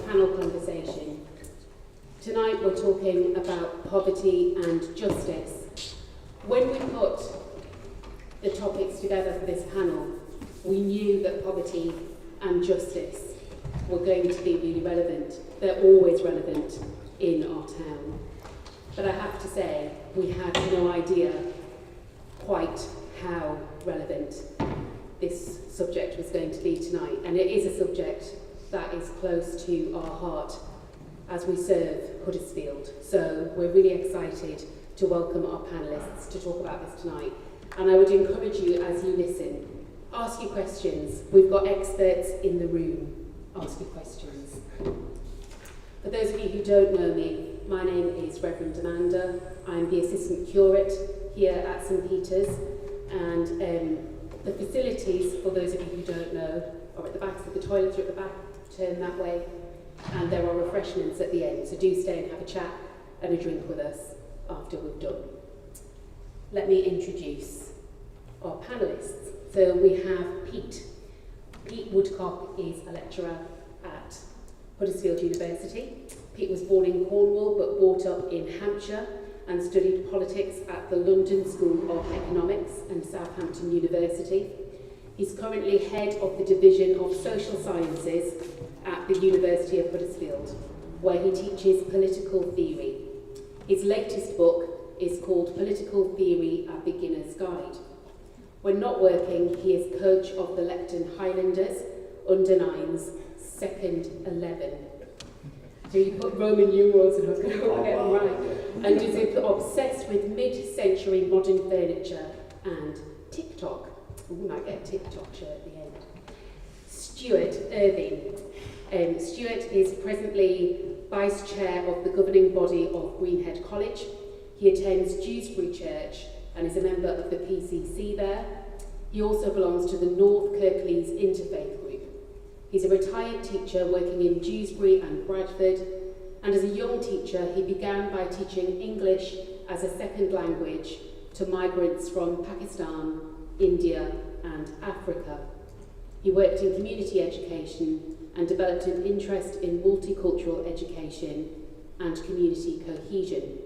panel conversation. Tonight we're talking about poverty and justice. When we put the topics together for this panel, we knew that poverty and justice were going to be really relevant. They're always relevant in our town. But I have to say, we had no idea quite how relevant this subject was going to be tonight. And it is a subject that is close to our heart as we serve Huddersfield. So we're really excited to welcome our panellists to talk about this tonight. And I would encourage you, as you listen, ask your questions. We've got experts in the room. Ask your questions. For those of you who don't know me, my name is Reverend Amanda. I'm the Assistant Curate here at St Peter's, and the facilities, for those of you who don't know, are at the back. So the toilets are at the back, turn that way, and there are refreshments at the end. So do stay and have a chat and a drink with us after we've done. Let me introduce our panellists. So we have Pete. Pete Woodcock is a lecturer at Huddersfield University. Pete was born in Cornwall but brought up in Hampshire and studied politics at the London School of Economics and Southampton University. He's currently head of the Division of Social Sciences at the University of Huddersfield, where he teaches political theory. His latest book is called Political Theory: A Beginner's Guide. When not working, he is coach of the Lecton Highlanders under-9s second 11. So you put Roman numerals and I was going to get them right. And is obsessed with mid-century modern furniture and TikTok. We might get a TikTok shirt at the end. Stuart Irving. Stuart is presently Vice Chair of the governing body of Greenhead College. He attends Dewsbury Church and is a member of the PCC there. He also belongs to the North Kirklees Interfaith Group. He's a retired teacher working in Dewsbury and Bradford, and as a young teacher he began by teaching English as a second language to migrants from Pakistan, India and Africa. He worked in community education and developed an interest in multicultural education and community cohesion.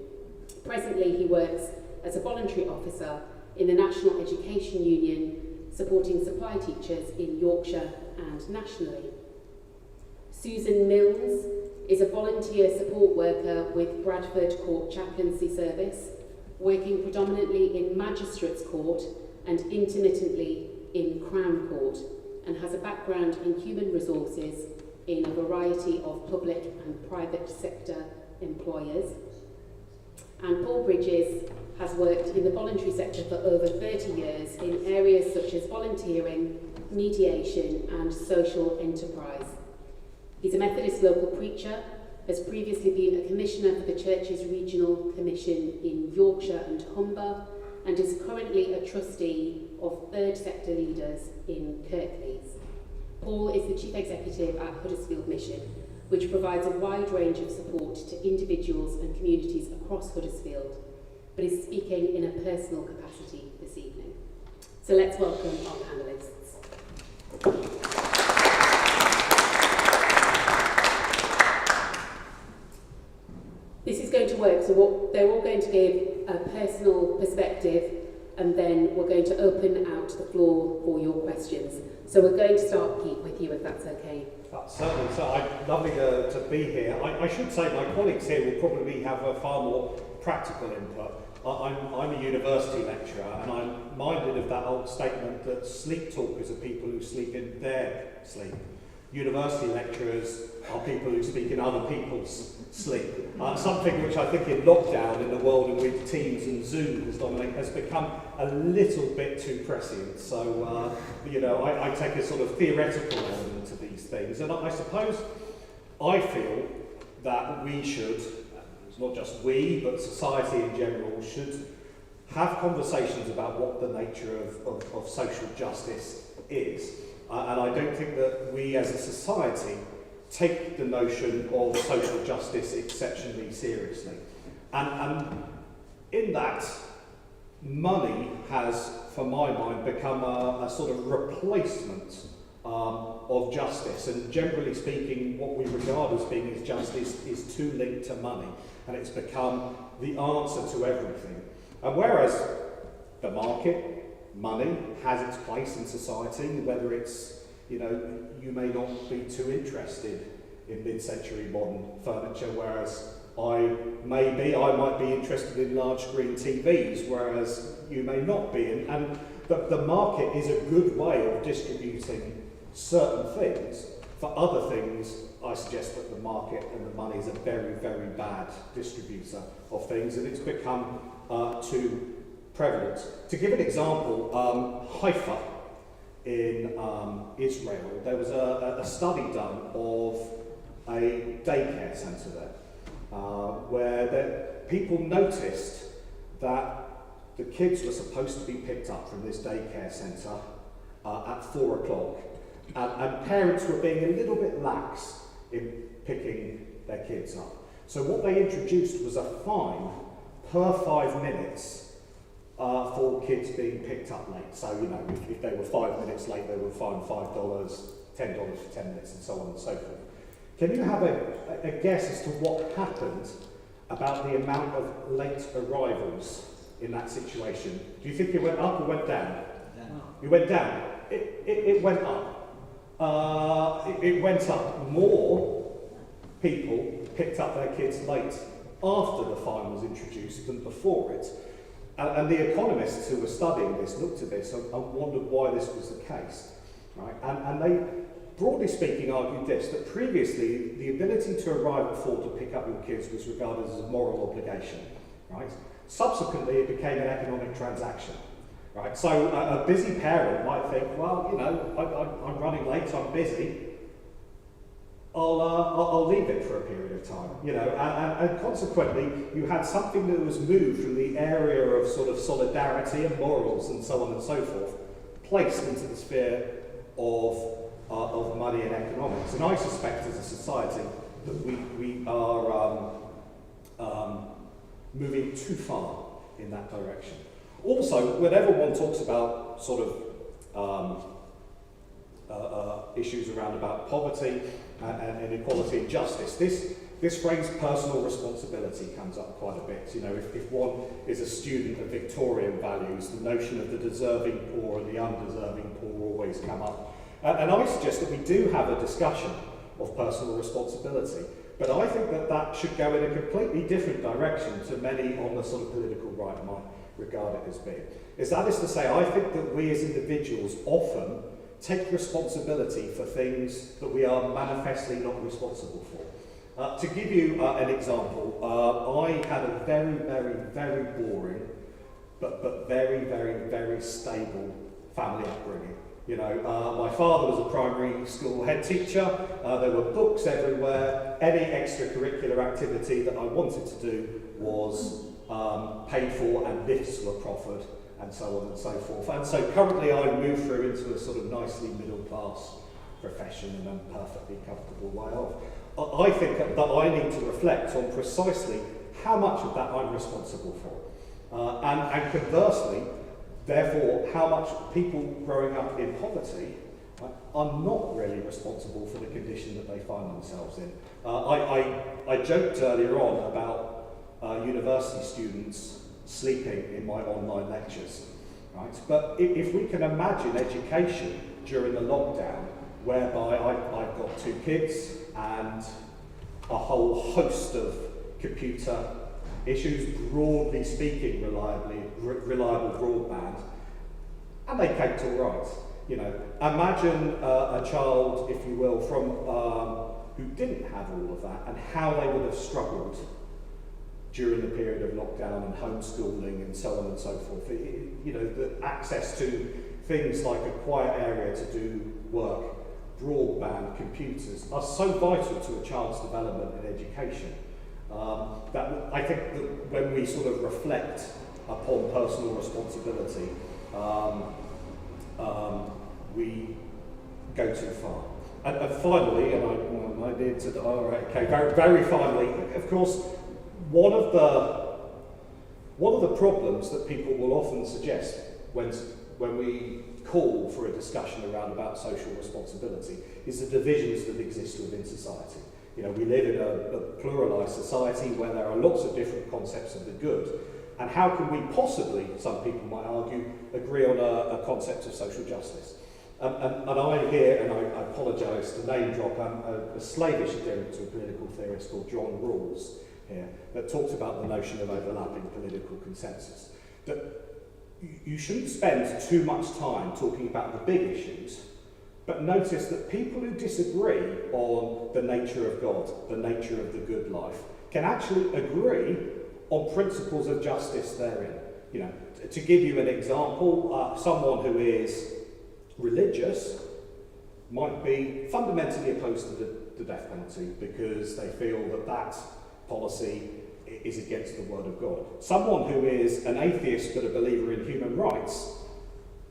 Presently he works as a voluntary officer in the National Education Union, supporting supply teachers in Yorkshire and nationally. Susan Milnes is a volunteer support worker with Bradford Court Chaplaincy Service, working predominantly in Magistrates Court and intermittently in Crown Court, and has a background in human resources in a variety of public and private sector employers. And Paul Bridges has worked in the voluntary sector for over 30 years in areas such as volunteering, mediation and social enterprise. He's a Methodist local preacher, has previously been a commissioner for the Church's Regional Commission in Yorkshire and Humber, and is currently a trustee of third sector leaders in Kirklees. Paul is the Chief Executive at Huddersfield Mission, which provides a wide range of support to individuals and communities across Huddersfield, but is speaking in a personal capacity this evening. So let's welcome our panellists. This is going to work, so they're all going to give a personal perspective, and then we're going to open out the floor for your questions. So we're going to start, Pete, with you, if that's okay. Certainly, so lovely to be here. I should say my colleagues here will probably have a far more practical input. I'm a university lecturer, and I'm minded of that old statement that sleep talkers are people who sleep in their sleep. University lecturers are people who speak in other people's sleep. Something which I think in lockdown, in the world in which Teams and Zoom has become a little bit too prescient. So, I take a sort of theoretical element to these things. And I suppose I feel that we should, not just we, but society in general, should have conversations about what the nature of social justice is. And I don't think that we as a society take the notion of social justice exceptionally seriously. And in that, money has, for my mind, become a sort of replacement of justice, and generally speaking, what we regard as being as justice is too linked to money, and it's become the answer to everything. And whereas the market, money, has its place in society, whether it's, you may not be too interested in mid-century modern furniture, whereas I might be interested in large screen TVs, whereas you may not be. And the market is a good way of distributing certain things. For other things, I suggest that the market and the money is a very, very bad distributor of things, and it's become too prevalent. To give an example, Haifa in Israel, there was a study done of a daycare centre there, where people noticed that the kids were supposed to be picked up from this daycare centre at 4 o'clock, and parents were being a little bit lax in picking their kids up. So what they introduced was a fine per 5 minutes for kids being picked up late. So, if they were 5 minutes late, they were fined $5, $10 for 10 minutes, and so on and so forth. Can you have a guess as to what happened about the amount of late arrivals in that situation? Do you think it went up or went down? It went down. It went up. It went up. More people picked up their kids late after the fine was introduced than before it. And the economists who were studying this looked at this and wondered why this was the case. Right? And they, broadly speaking, argued this, that previously the ability to arrive at 4 to pick up your kids was regarded as a moral obligation. Right? Subsequently, it became an economic transaction. Right? So a busy parent might think, well, I'm running late, I'm busy, I'll leave it for a period of time, and consequently you had something that was moved from the area of sort of solidarity and morals and so on and so forth, placed into the sphere of money and economics. And I suspect as a society that we are moving too far in that direction. Also, whenever one talks about sort of issues around about poverty and inequality and justice, this phrase personal responsibility comes up quite a bit. If one is a student of Victorian values, the notion of the deserving poor and the undeserving poor always come up. And I suggest that we do have a discussion of personal responsibility, but I think that should go in a completely different direction to many on the sort of political right might regard it as being. That is to say, I think that we as individuals often take responsibility for things that we are manifestly not responsible for. To give you an example, I had a very, very, very boring, but very, very, very stable family upbringing. My father was a primary school head teacher, there were books everywhere, any extracurricular activity that I wanted to do was paid for and lifts were proffered, and so on and so forth. And so currently I move through into a sort of nicely middle class profession in a perfectly comfortable way off. I think that I need to reflect on precisely how much of that I'm responsible for. And conversely, therefore, how much people growing up in poverty are not really responsible for the condition that they find themselves in. I joked earlier on about university students sleeping in my online lectures, right? But if we can imagine education during the lockdown, whereby I've got 2 kids and a whole host of computer issues, broadly speaking, reliable broadband, and they coped all right. Imagine a child, if you will, from who didn't have all of that, and how they would have struggled during the period of lockdown and homeschooling and so on and so forth. The access to things like a quiet area to do work, broadband, computers, are so vital to a child's development and education that I think that when we sort of reflect upon personal responsibility, we go too far. And finally, and I need to, all right, okay, very, very finally, of course, one of the problems that people will often suggest when we call for a discussion around about social responsibility is the divisions that exist within society. You know, we live in a pluralised society where there are lots of different concepts of the good, and how can we possibly, some people might argue, agree on a concept of social justice? And I hear, and I apologise to name drop, a slavish adherent to a political theorist called John Rawls here, that talks about the notion of overlapping political consensus. That you shouldn't spend too much time talking about the big issues, but notice that people who disagree on the nature of God, the nature of the good life, can actually agree on principles of justice therein. You know, to give you an example, someone who is religious might be fundamentally opposed to the death penalty because they feel that that policy is against the word of God. Someone who is an atheist but a believer in human rights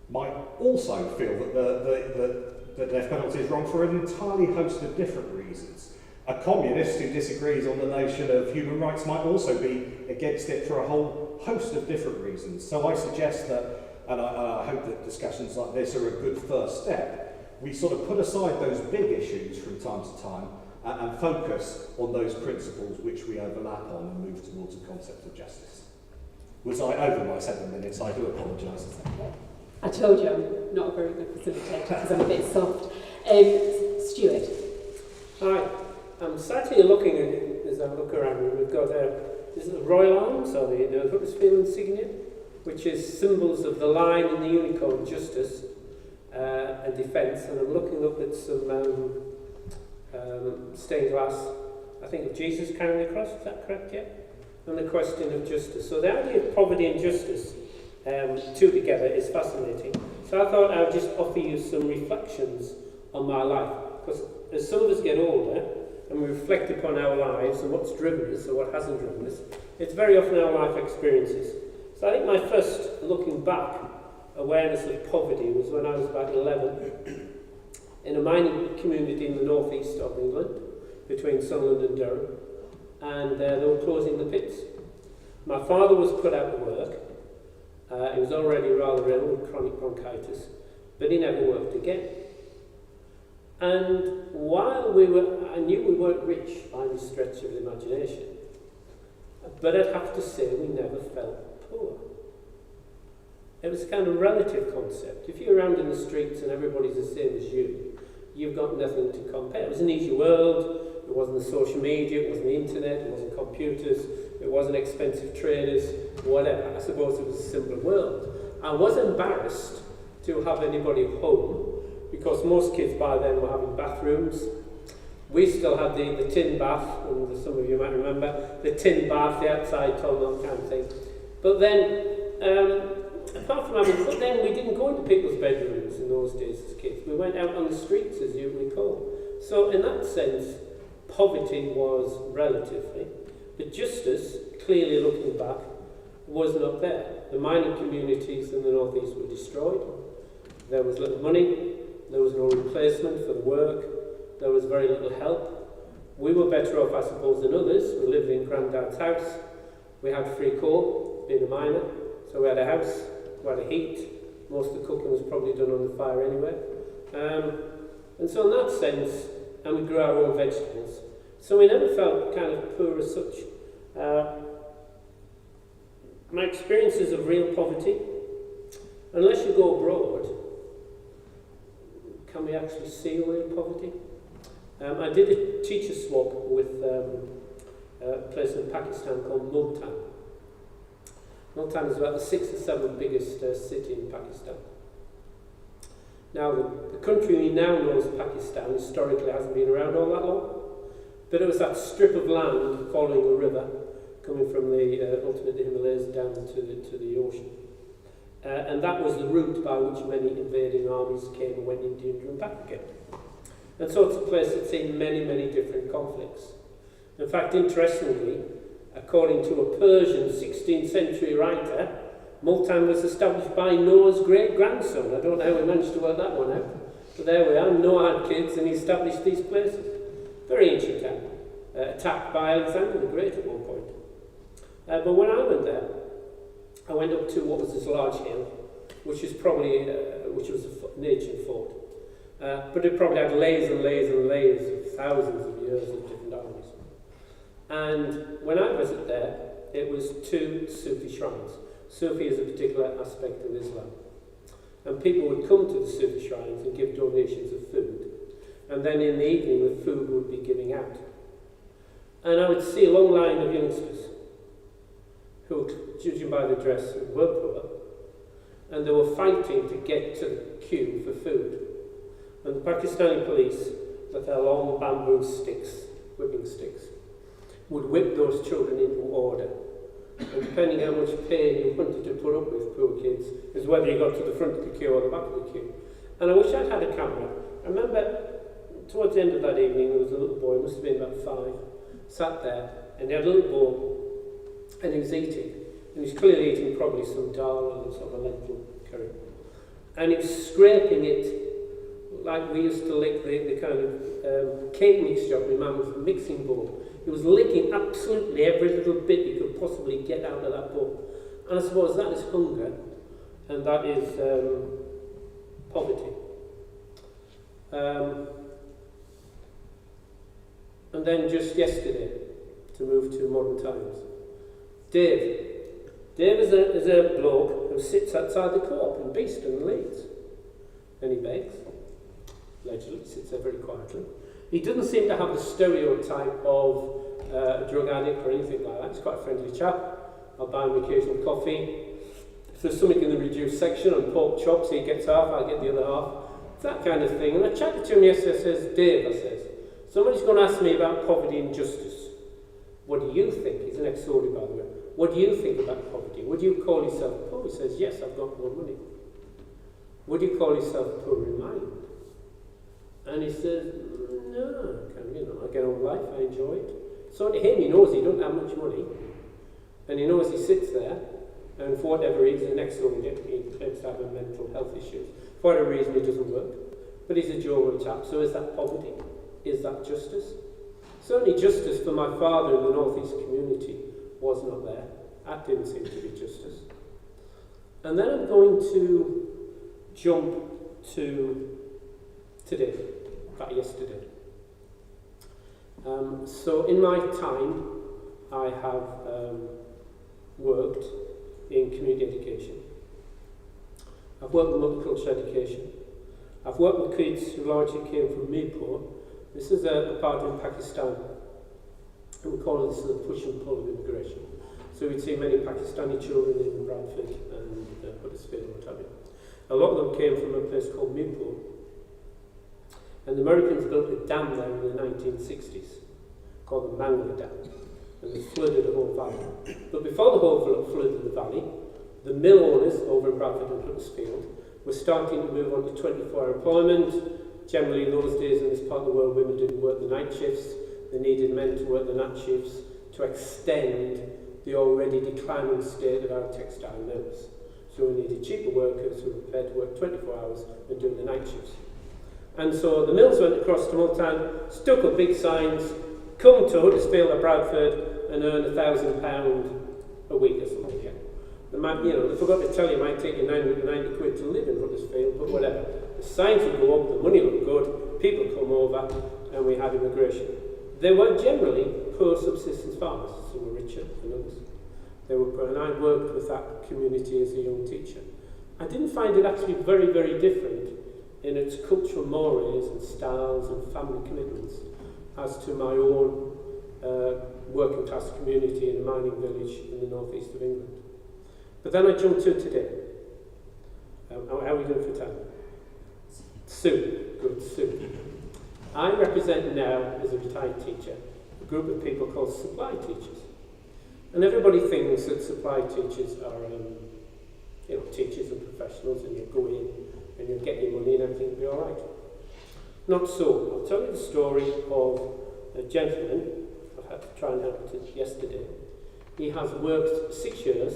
might also feel that the death penalty is wrong for an entirely host of different reasons. A communist who disagrees on the notion of human rights might also be against it for a whole host of different reasons. So I suggest that, and I hope that discussions like this are a good first step, we sort of put aside those big issues from time to time and focus on those principles which we overlap on and move towards a concept of justice. Was I over my 7 minutes? I do apologise. I told you I'm not a very good facilitator because I'm a bit soft. Stuart. Hi, I'm sat here looking at it as I look around, and we've got this is the Royal Arms, or the Huddersfield insignia, which is symbols of the lion and the unicorn, justice and defence. And I'm looking up at some stained glass, I think of Jesus carrying the cross, is that correct, yeah? And the question of justice. So the idea of poverty and justice, two together, is fascinating. So I thought I would just offer you some reflections on my life. Because as some of us get older, and we reflect upon our lives and what's driven us or what hasn't driven us, it's very often our life experiences. So I think my first, looking back, awareness of poverty was when I was about 11 in a mining community in the northeast of England, between Sunderland and Durham, and they were closing the pits. My father was put out of work. He was already rather ill with chronic bronchitis, but he never worked again. And while I knew we weren't rich by any stretch of the imagination, but I'd have to say we never felt poor. It was a kind of relative concept. If you're around in the streets and everybody's the same as you, you've got nothing to compare. It was an easy world. It wasn't the social media, it wasn't the internet, it wasn't computers, it wasn't expensive traders, whatever. I suppose it was a simpler world. I was embarrassed to have anybody home because most kids by then were having bathrooms. We still had the tin bath, and some of you might remember, the tin bath, the outside tunnel kind of thing. But then, apart from having, but then we didn't go into people's bedrooms in those days as kids. We went out on the streets, as you recall. So in that sense, poverty was relatively, but justice, clearly looking back, was not there. The mining communities in the northeast were destroyed. There was little money. There was no replacement for the work. There was very little help. We were better off, I suppose, than others. We lived in Grandad's house. We had free coal, being a miner. So we had a house, we had a heat. Most of the cooking was probably done on the fire anyway. And so in that sense, and we grew our own vegetables. So we never felt kind of poor as such. My experiences of real poverty, unless you go abroad, can we actually see real poverty? I did a teacher swap with a place in Pakistan called Multan. Multan is about the 6th or 7th biggest city in Pakistan. Now, the country we now know as Pakistan historically hasn't been around all that long, but it was that strip of land following a river coming from the ultimate Himalayas down to the ocean. And that was the route by which many invading armies came and went into India and back again. And so it's a place that's seen many, many different conflicts. In fact, interestingly, according to a Persian 16th century writer, Multan was established by Noah's great-grandson. I don't know how we managed to work that one out. But there we are, Noah had kids and he established these places. Very ancient town, attacked by Alexander the Great at one point. But when I went there, I went up to what was this large hill, which is probably which was an ancient fort. But it probably had layers and layers and layers of thousands of years of different armies. And when I visited there, it was 2 Sufi shrines. Sufi is a particular aspect of Islam. And people would come to the Sufi shrines and give donations of food. And then in the evening, the food would be giving out. And I would see a long line of youngsters who, judging by the dress, were poor. And they were fighting to get to the queue for food. And the Pakistani police, with their long bamboo sticks, whipping sticks, would whip those children into order. And depending how much pain you wanted to put up with, poor kids, is whether you got to the front of the queue or the back of the queue. And I wish I'd had a camera. I remember towards the end of that evening, there was a little boy, he must have been about 5, sat there, and he had a little bowl, and he was eating. And he was clearly eating probably some dal or sort of a lentil curry. And he was scraping it like we used to lick the kind of cake mixture my mum with a mixing bowl. He was licking absolutely every little bit he could possibly get out of that bowl. And I suppose that is hunger, and that is poverty. And then just yesterday, to move to modern times, Dave is a bloke who sits outside the co-op in Beeston and Leeds. And he begs. Allegedly, sits there very quietly. He doesn't seem to have the stereotype of a drug addict or anything like that. He's quite a friendly chap. I'll buy him occasional coffee. If there's something in the reduced section on pork chops, he gets half, I get the other half. It's that kind of thing. And I chatted to him yesterday. I says, Dave, I says, somebody's going to ask me about poverty and justice. What do you think? He's an ex-soldier, by the way. What do you think about poverty? Would you call yourself poor? He says, yes, I've got more money. Would you call yourself poor in mind? And he says, no, I get on with life, I enjoy it. So to him, he knows he don't have much money, and he knows he sits there, and for whatever reason, the ex-soldier, he claims to have a mental health issue. For whatever reason, it doesn't work. But he's a jovial chap, so is that poverty? Is that justice? Certainly justice for my father in the North East community was not there. That didn't seem to be justice. And then I'm going to jump to today, in fact yesterday. So in my time, I have worked in community education. I've worked with multicultural education. I've worked with kids who largely came from Mirpur. This is a part in Pakistan. And we call this the push and pull of immigration. So we'd see many Pakistani children in Bradford and Huddersfield and what have you. A lot of them came from a place called Mirpur. And the Americans built a dam there in the 1960s called the Mangla Dam. And they flooded the whole valley. But before the whole flooded the valley, the mill owners over in Bradford and Huddersfield were starting to move on to 24-hour employment. Generally, in those days in this part of the world, women didn't work the night shifts. They needed men to work the night shifts to extend the already declining state of our textile mills. So we needed cheaper workers who were prepared to work 24 hours and do the night shifts. And so the mills went across to Multan, stuck up big signs, come to Huddersfield or Bradford and earn £1,000 a week or something. Yeah. They might, they forgot to tell you, it might take you 990 quid to live in Huddersfield, but whatever. The signs would go up, the money looked good, people come over, and we had immigration. They were generally poor subsistence farmers, some were richer than others. They were poor, and I worked with that community as a young teacher. I didn't find it actually very, very different in its cultural mores and styles and family commitments as to my own working class community in a mining village in the northeast of England. But then I jumped to today. How are we doing for time? Sue. Good, Sue. I represent now, as a retired teacher, a group of people called supply teachers. And everybody thinks that supply teachers are teachers and professionals, and you go in and you get your money and everything will be all right. Not so. I'll tell you the story of a gentleman. I had to try and help it yesterday. He has worked 6 years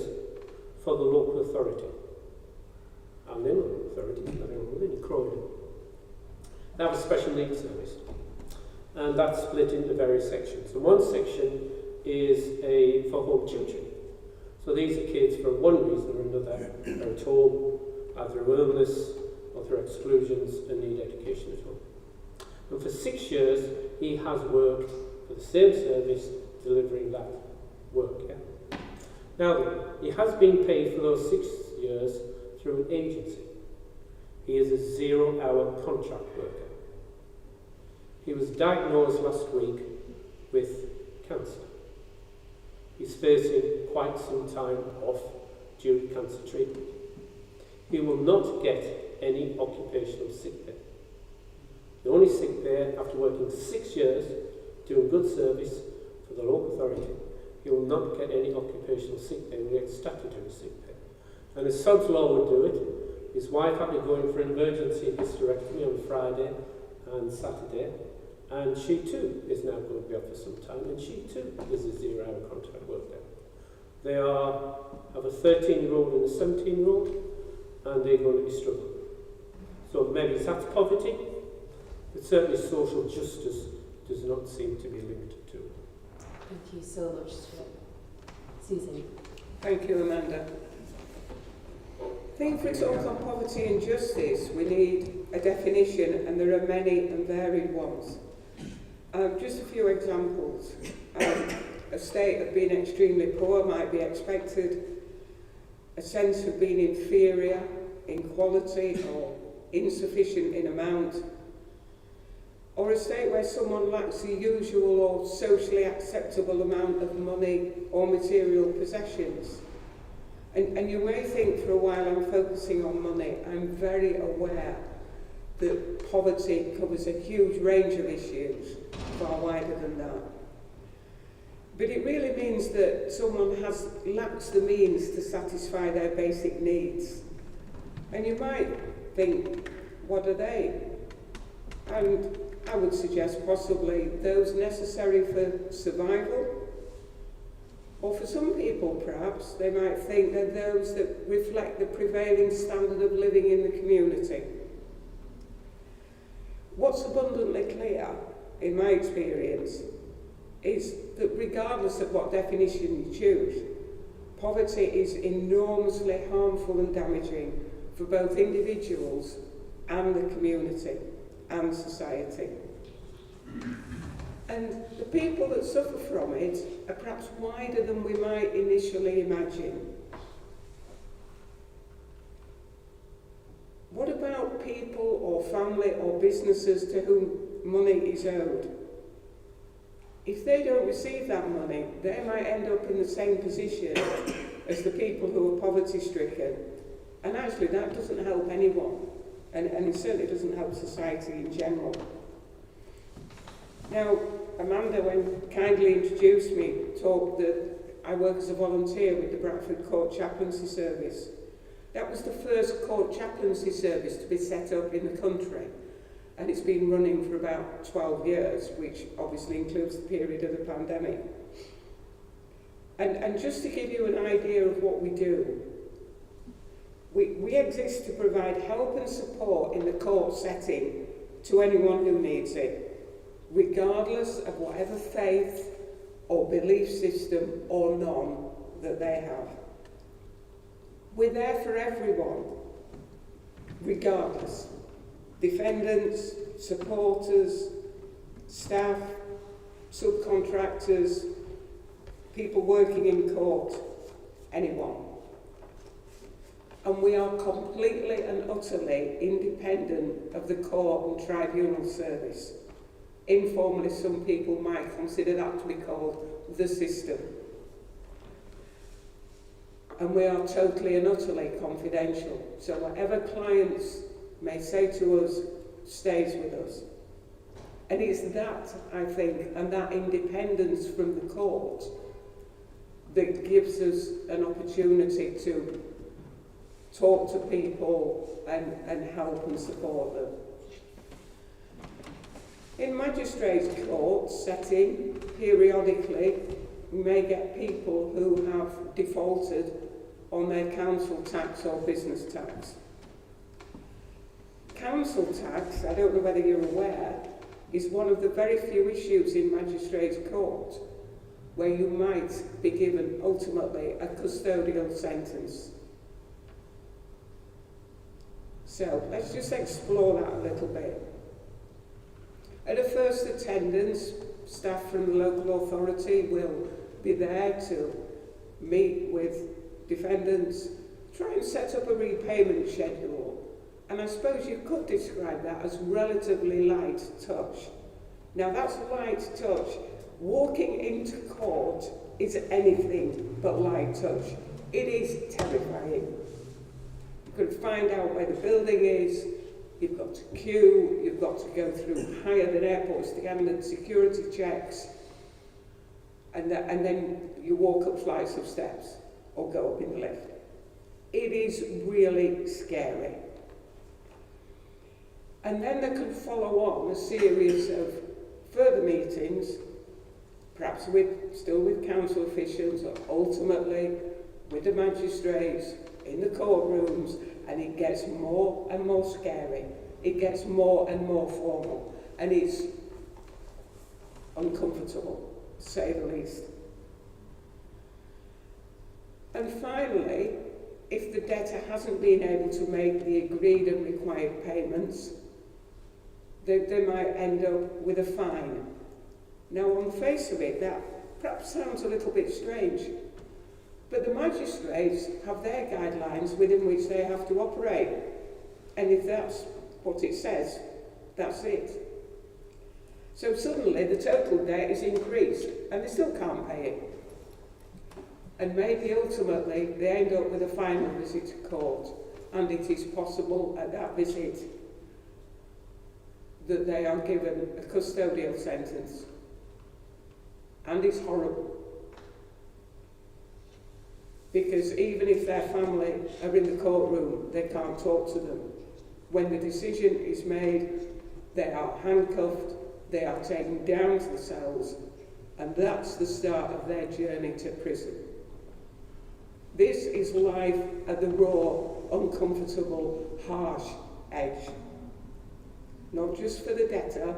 for the local authority. I'm in local authority, in Croydon. That was special needs service. And that's split into various sections. So one section is for home tutoring. So these are kids for one reason or another are at home, either homeless, or through exclusions and need education at home. And for 6 years, he has worked for the same service delivering that work. Yeah? Now then, he has been paid for those 6 years through an agency. He is a 0-hour contract worker. He was diagnosed last week with cancer. He's facing quite some time off due to cancer treatment. He will not get any occupational sick pay. The only sick pay after working 6 years doing good service for the local authority, he will not get any occupational sick pay, he will get statutory sick pay. And as Sod's Law would do it, his wife had to go in for an emergency hysterectomy on Friday and Saturday, and she too is now going to be off for some time, and she too is a 0-hour contract worker. They have a 13-year-old and a 17-year-old, and they're going to be struggling. So maybe that's poverty, but certainly social justice does not seem to be linked to it. Thank you so much, Stuart. Susan. Thank you, Amanda. I think for example on poverty and justice, we need a definition, and there are many and varied ones. Just a few examples. A state of being extremely poor might be expected. A sense of being inferior in quality or insufficient in amount. Or a state where someone lacks the usual or socially acceptable amount of money or material possessions. And you may think for a while I'm focusing on money. I'm very aware that poverty covers a huge range of issues, far wider than that. But it really means that someone lacks the means to satisfy their basic needs. And you might think, what are they? And I would suggest possibly those necessary for survival. Or for some people, perhaps, they might think they're those that reflect the prevailing standard of living in the community. What's abundantly clear, in my experience, is that regardless of what definition you choose, poverty is enormously harmful and damaging for both individuals and the community and society. And the people that suffer from it are perhaps wider than we might initially imagine. What about people or family or businesses to whom money is owed? If they don't receive that money, they might end up in the same position as the people who are poverty-stricken. And actually that doesn't help anyone, and it certainly doesn't help society in general. Now, Amanda, when kindly introduced me, talked that I work as a volunteer with the Bradford Court Chaplaincy Service. That was the first court chaplaincy service to be set up in the country, and it's been running for about 12 years, which obviously includes the period of the pandemic. And just to give you an idea of what we do, we exist to provide help and support in the court setting to anyone who needs it, regardless of whatever faith or belief system or none that they have. We're there for everyone, regardless. Defendants, supporters, staff, subcontractors, people working in court, anyone. And we are completely and utterly independent of the court and tribunal service. Informally, some people might consider that to be called the system. And we are totally and utterly confidential. So whatever clients may say to us stays with us. And it's that, I think, and that independence from the court that gives us an opportunity to talk to people and help and support them. In magistrates' court setting, periodically, we may get people who have defaulted on their council tax or business tax. Council tax, I don't know whether you're aware, is one of the very few issues in magistrates' court where you might be given ultimately a custodial sentence. So let's just explore that a little bit. At a first attendance, staff from the local authority will be there to meet with defendants, try and set up a repayment schedule. And I suppose you could describe that as relatively light touch. Now that's light touch. Walking into court is anything but light touch. It is terrifying. You can find out where the building is, you've got to queue, you've got to go through higher than airport standard security checks, and then you walk up flights of steps or go up in the lift. It is really scary. And then there can follow on a series of further meetings, perhaps still with council officials, or ultimately with the magistrates in the courtrooms, and it gets more and more scary. It gets more and more formal, and it's uncomfortable, to say the least. And finally, if the debtor hasn't been able to make the agreed and required payments, they might end up with a fine. Now, on the face of it, that perhaps sounds a little bit strange, but the magistrates have their guidelines within which they have to operate. And if that's what it says, that's it. So suddenly the total debt is increased and they still can't pay it. And maybe ultimately they end up with a final visit to court, and it is possible at that visit that they are given a custodial sentence. And it's horrible. Because even if their family are in the courtroom, they can't talk to them. When the decision is made, they are handcuffed, they are taken down to the cells, and that's the start of their journey to prison. This is life at the raw, uncomfortable, harsh edge. Not just for the debtor,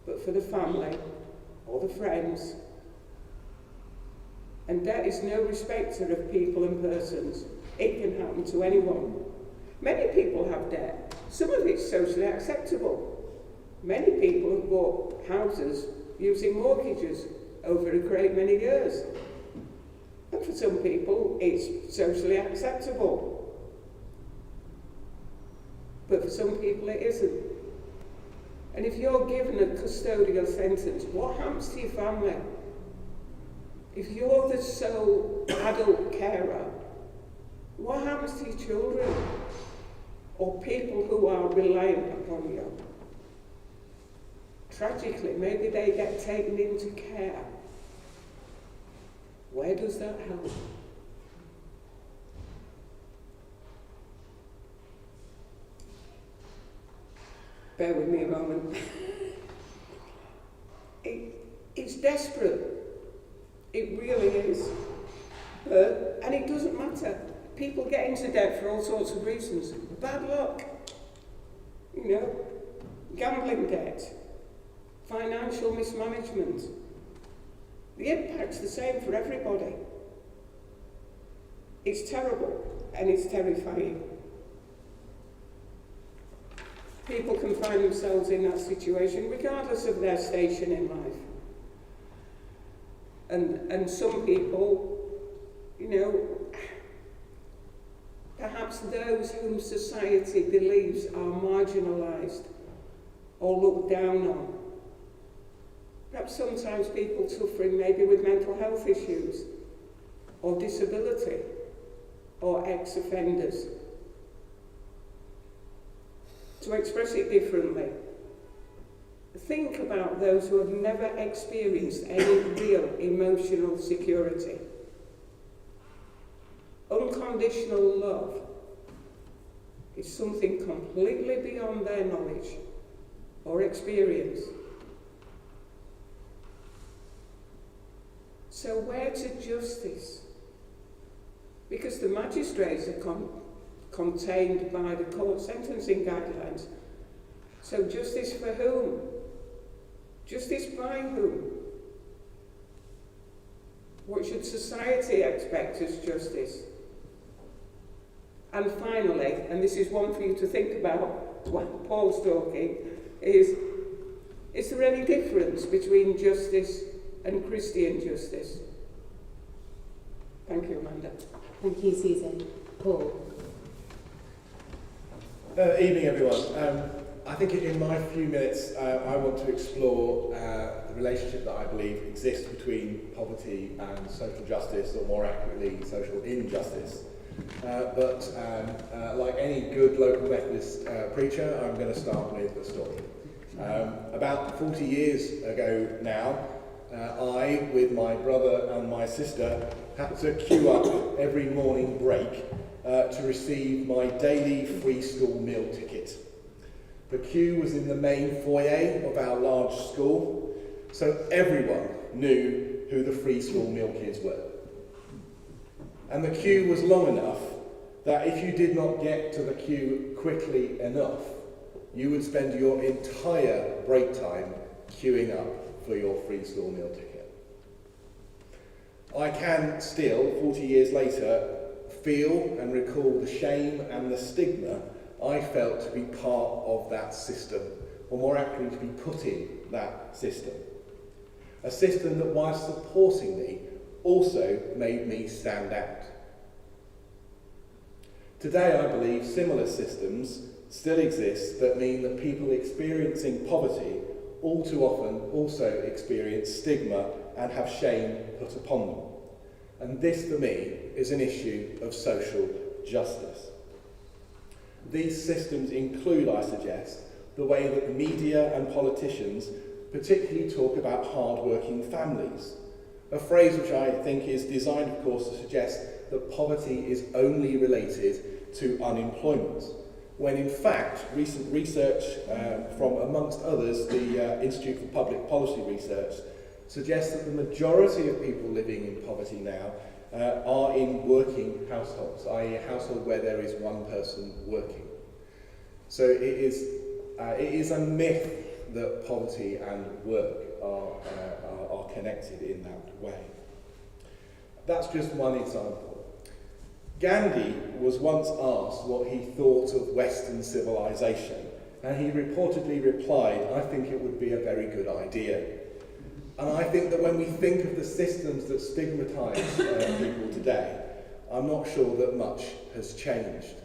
but for the family or the friends. And debt is no respecter of people and persons. It can happen to anyone. Many people have debt. Some of it's socially acceptable. Many people have bought houses using mortgages over a great many years. And for some people, it's socially acceptable. But for some people, it isn't. And if you're given a custodial sentence, what happens to your family? If you're the sole adult carer, what happens to your children? Or people who are reliant upon you? Tragically, maybe they get taken into care. Where does that help? Bear with me a moment. It's desperate. It really is. And it doesn't matter. People get into debt for all sorts of reasons. Bad luck. You know, gambling debt, financial mismanagement. The impact's the same for everybody. It's terrible and it's terrifying. People can find themselves in that situation regardless of their station in life. And some people, you know, perhaps those whom society believes are marginalised or looked down on. Perhaps sometimes people suffering maybe with mental health issues or disability or ex-offenders. To express it differently, think about those who have never experienced any real emotional security. Unconditional love is something completely beyond their knowledge or experience. So where to justice? Because the magistrates are contained by the court sentencing guidelines. So justice for whom? Justice by whom? What should society expect as justice? And finally, and this is one for you to think about when Paul's talking, is there any difference between justice and Christian justice? Thank you, Amanda. Thank you, Susan. Paul. Evening, everyone. I think in my few minutes I want to explore the relationship that I believe exists between poverty and social justice, or more accurately, social injustice. But like any good local Methodist preacher, I'm going to start with a story. About 40 years ago now, I, with my brother and my sister, had to queue up every morning break to receive my daily free school meal ticket. The queue was in the main foyer of our large school, so everyone knew who the free school meal kids were. And the queue was long enough that if you did not get to the queue quickly enough, you would spend your entire break time queuing up for your free school meal ticket. I can still, 40 years later, feel and recall the shame and the stigma I felt to be part of that system, or more accurately, to be put in that system. A system that, while supporting me, also made me stand out. Today, I believe similar systems still exist that mean that people experiencing poverty all too often also experience stigma and have shame put upon them. And this, for me, is an issue of social justice. These systems include, I suggest, the way that the media and politicians particularly talk about hard-working families, a phrase which I think is designed, of course, to suggest that poverty is only related to unemployment, when in fact recent research from, amongst others, the Institute for Public Policy Research suggests that the majority of people living in poverty now are in working households, i.e. a household where there is one person working. So it is a myth that poverty and work are connected in that way. That's just one example. Gandhi was once asked what he thought of Western civilization, and he reportedly replied, "I think it would be a very good idea." And I think that when we think of the systems that stigmatise people today, I'm not sure that much has changed.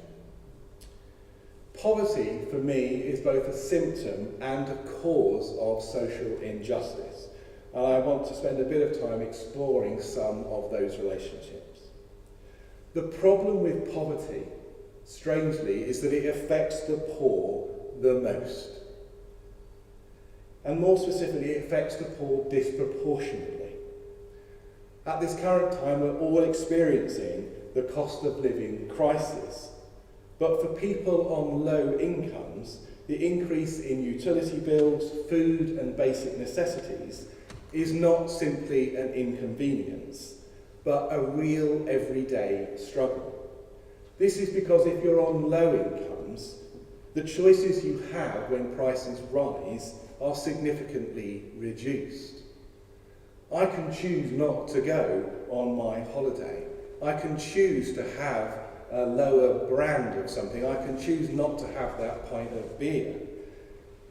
Poverty, for me, is both a symptom and a cause of social injustice. And I want to spend a bit of time exploring some of those relationships. The problem with poverty, strangely, is that it affects the poor the most. And more specifically, it affects the poor disproportionately. At this current time, we're all experiencing the cost of living crisis. But for people on low incomes, the increase in utility bills, food and basic necessities is not simply an inconvenience, but a real everyday struggle. This is because if you're on low incomes, the choices you have when prices rise are significantly reduced. I can choose not to go on my holiday. I can choose to have a lower brand of something. I can choose not to have that pint of beer.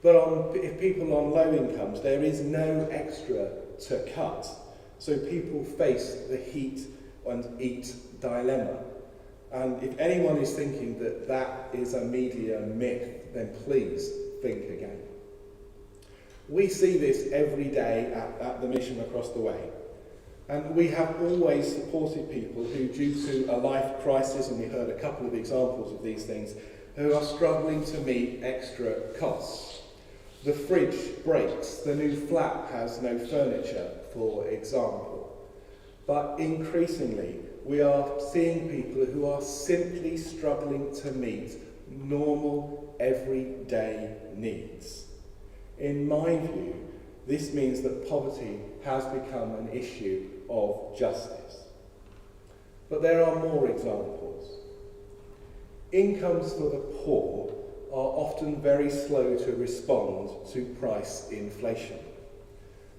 But if people on low incomes, there is no extra to cut. So people face the heat and eat dilemma. And if anyone is thinking that that is a media myth, then please think again. We see this every day at the mission across the way. And we have always supported people who, due to a life crisis, and we heard a couple of examples of these things, who are struggling to meet extra costs. The fridge breaks, the new flat has no furniture, for example. But increasingly, we are seeing people who are simply struggling to meet normal, everyday needs. In my view, this means that poverty has become an issue of justice. But there are more examples. Incomes for the poor are often very slow to respond to price inflation.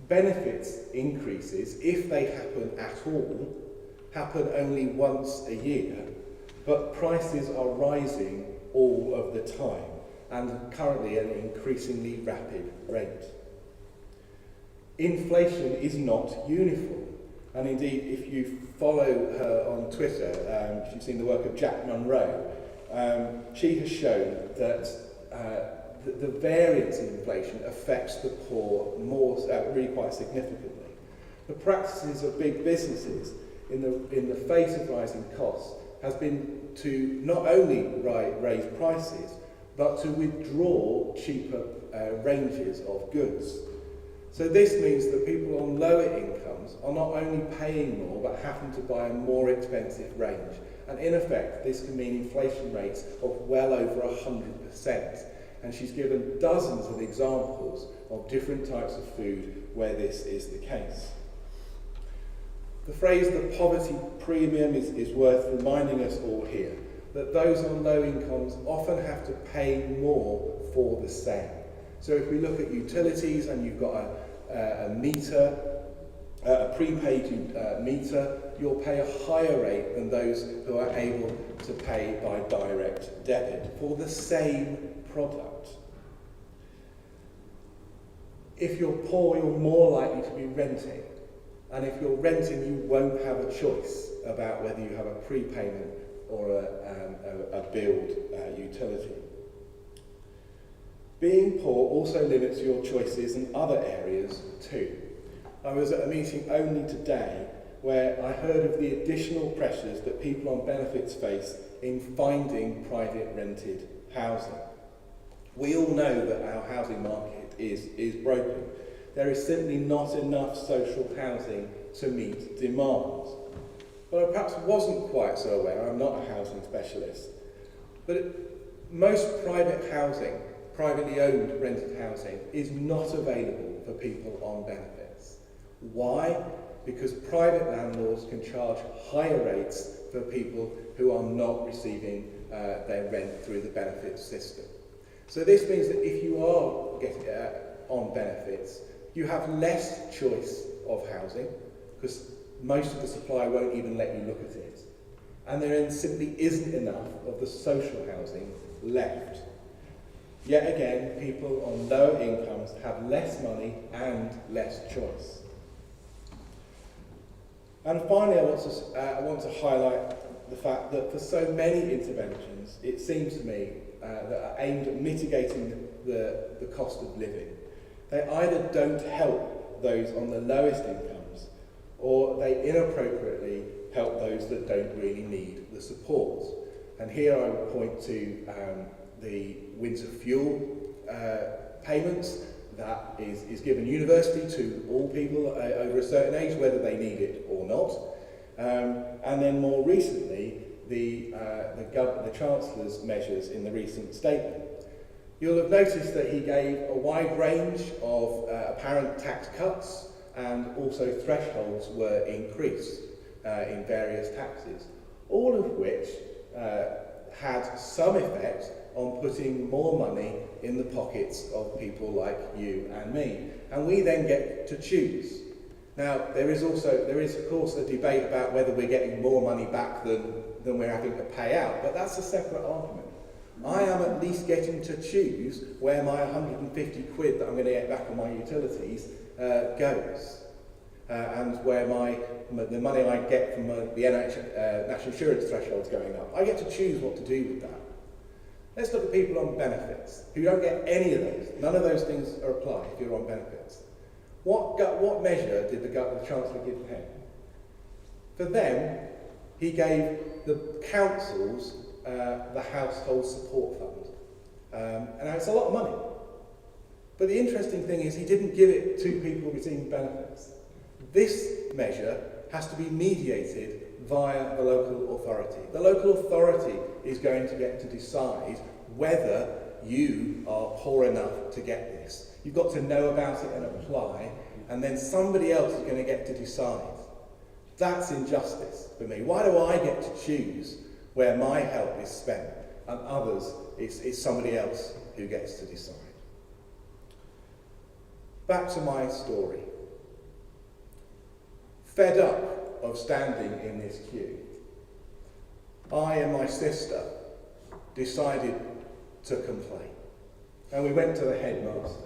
Benefits increases, if they happen at all, happen only once a year, but prices are rising all of the time, and currently at an increasingly rapid rate. Inflation is not uniform, and indeed if you follow her on Twitter, if you've seen the work of Jack Monroe, she has shown that the variance in inflation affects the poor more, really quite significantly. The practices of big businesses in the face of rising costs has been to not only raise prices, but to withdraw cheaper ranges of goods. So this means that people on lower incomes are not only paying more, but having to buy a more expensive range. And in effect, this can mean inflation rates of well over 100%. And she's given dozens of examples of different types of food where this is the case. The phrase the poverty premium is worth reminding us all here, that those on low incomes often have to pay more for the same. So if we look at utilities and you've got a meter, a prepaid meter, you'll pay a higher rate than those who are able to pay by direct debit for the same product. If you're poor, you're more likely to be renting. And if you're renting, you won't have a choice about whether you have a prepayment or a billed utility. Being poor also limits your choices in other areas too. I was at a meeting only today where I heard of the additional pressures that people on benefits face in finding private rented housing. We all know that our housing market is broken. There is simply not enough social housing to meet demand. But I perhaps wasn't quite so aware, I'm not a housing specialist, but most private housing, privately owned rented housing, is not available for people on benefits. Why? Because private landlords can charge higher rates for people who are not receiving their rent through the benefits system. So this means that if you are getting on benefits, you have less choice of housing, because most of the supply won't even let you look at it. And there simply isn't enough of the social housing left. Yet again, people on lower incomes have less money and less choice. And finally, I want to highlight the fact that for so many interventions, it seems to me that are aimed at mitigating the cost of living, they either don't help those on the lowest incomes, or they inappropriately help those that don't really need the support. And here I would point to the winter fuel payments that is given universally to all people over a certain age, whether they need it or not. And then more recently, the Chancellor's measures in the recent statement. You'll have noticed that he gave a wide range of apparent tax cuts, and also thresholds were increased in various taxes, all of which had some effect on putting more money in the pockets of people like you and me. And we then get to choose. Now, there is of course a debate about whether we're getting more money back than we're having to pay out, but that's a separate argument. I am at least getting to choose where my 150 quid that I'm going to get back on my utilities goes. And where the money I get from the national insurance thresholds going up. I get to choose what to do with that. Let's look at people on benefits who don't get any of those. None of those things apply if you're on benefits. What measure did the Chancellor give him? For them, he gave the councils the household support fund. And it's a lot of money. But the interesting thing is he didn't give it to people receiving benefits. This measure has to be mediated via the local authority. The local authority is going to get to decide whether you are poor enough to get this. You've got to know about it and apply, and then somebody else is going to get to decide. That's injustice for me. Why do I get to choose where my help is spent, and others, it's somebody else who gets to decide? Back to my story. Fed up of standing in this queue, I and my sister decided to complain. And we went to the headmaster.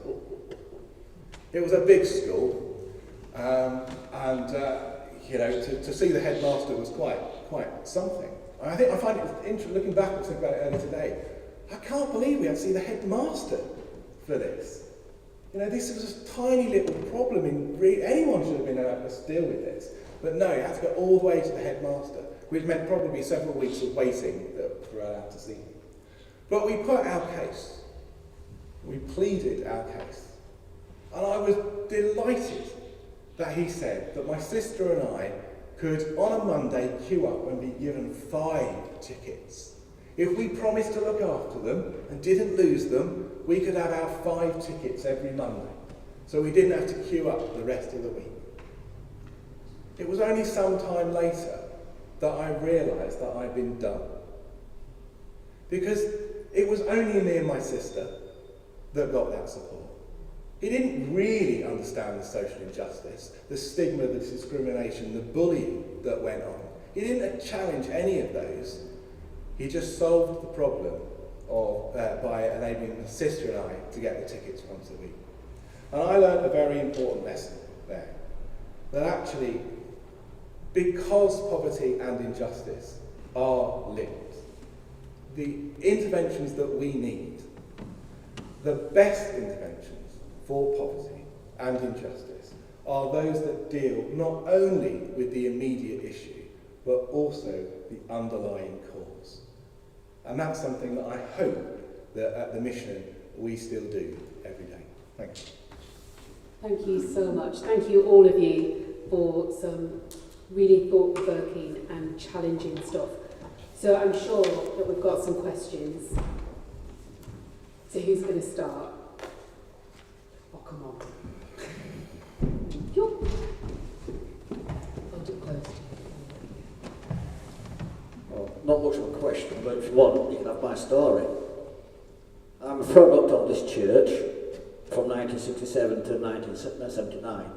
It was a big school, to see the headmaster was quite something. And I find it interesting, looking back and thinking about it earlier today, I can't believe we had to see the headmaster for this. This was a tiny little problem. Anyone should have been able to deal with this. But no, you had to go all the way to the headmaster, which meant probably several weeks of waiting for allowed to see him. But we put our case. We pleaded our case. And I was delighted that he said that my sister and I could, on a Monday, queue up and be given 5 tickets. If we promised to look after them and didn't lose them, we could have our 5 tickets every Monday. So we didn't have to queue up the rest of the week. It was only some time later that I realised that I'd been done. Because it was only me and my sister that got that support. He didn't really understand the social injustice, the stigma, the discrimination, the bullying that went on. He didn't challenge any of those. He just solved the problem by enabling my sister and I to get the tickets once a week. And I learned a very important lesson there. That actually, because poverty and injustice are linked, the interventions that we need, the best interventions for poverty and injustice, are those that deal not only with the immediate issue, but also the underlying cause. And that's something that I hope that at the mission we still do every day. Thank you. Thank you so much. Thank you, all of you, for some really thought-provoking and challenging stuff. So I'm sure that we've got some questions. So who's going to start? Oh, come on. Hold it close. Well, not much of a question, but if you want, you can have my story. I'm a product of this church from 1967 to 1979.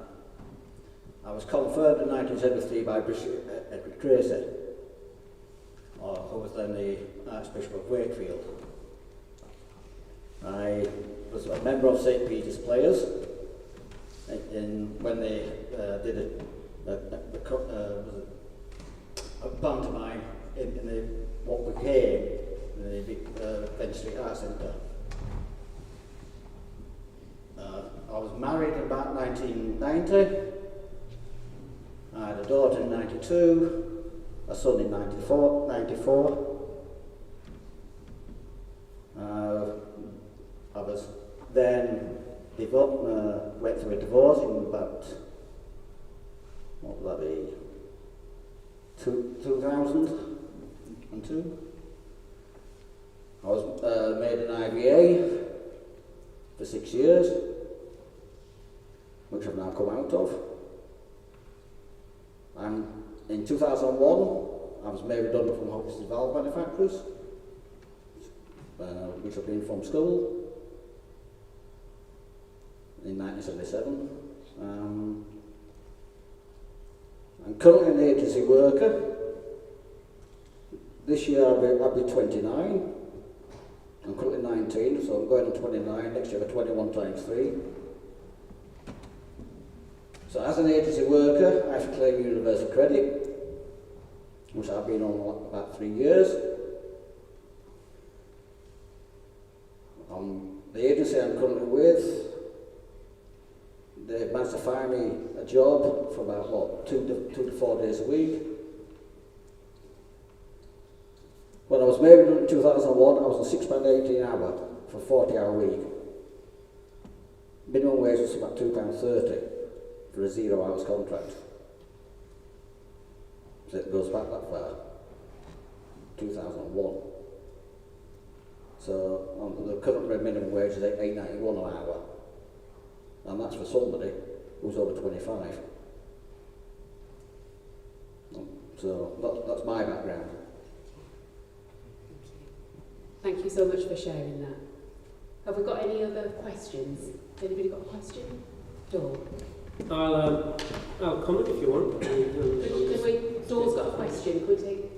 I was confirmed in 1973 by Bishop Edward Tracy, who was then the Archbishop of Wakefield. I was a member of St. Peter's Players when they did a pantomime in what became the Penn Street Arts Centre. I was married in about 1990. I had a daughter in 92, a son in 94. I was then went through a divorce in about, what would that be, 2002. I was made an IVA for 6 years, which I've now come out of. And in 2001, I was made redundant from Hopkins Valve Manufacturers, which I've been from school in 1977. I'm currently an agency worker. This year I'll be 29. I'm currently 19, so I'm going to 29. Next year I'll be 21 times 3. So as an agency worker, I have to claim universal credit, which I've been on about 3 years. The agency I'm currently with, they managed to find me a job for about, 2 to 4 days a week. When I was married in 2001, I was on £6.80 an hour for a 40-hour week. Minimum wage was about £2.30 for a 0 hours contract. So it goes back that far, 2001. So the current minimum wage is £8.91 an hour, and that's for somebody who's over 25. So that's my background. Thank you so much for sharing that. Have we got any other questions? Anybody got a question? Dawn? I'll comment if you want. Can we? Dawn's got a question. Could we take?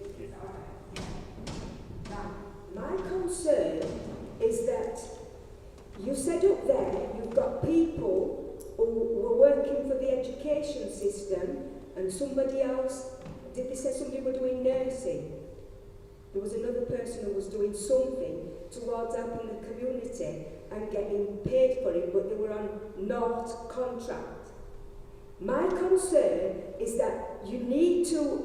My concern is that you said up there you've got people who were working for the education system and somebody else, did they say somebody were doing nursing? There was another person who was doing something towards helping the community and getting paid for it, but they were on not contract. My concern is that you need to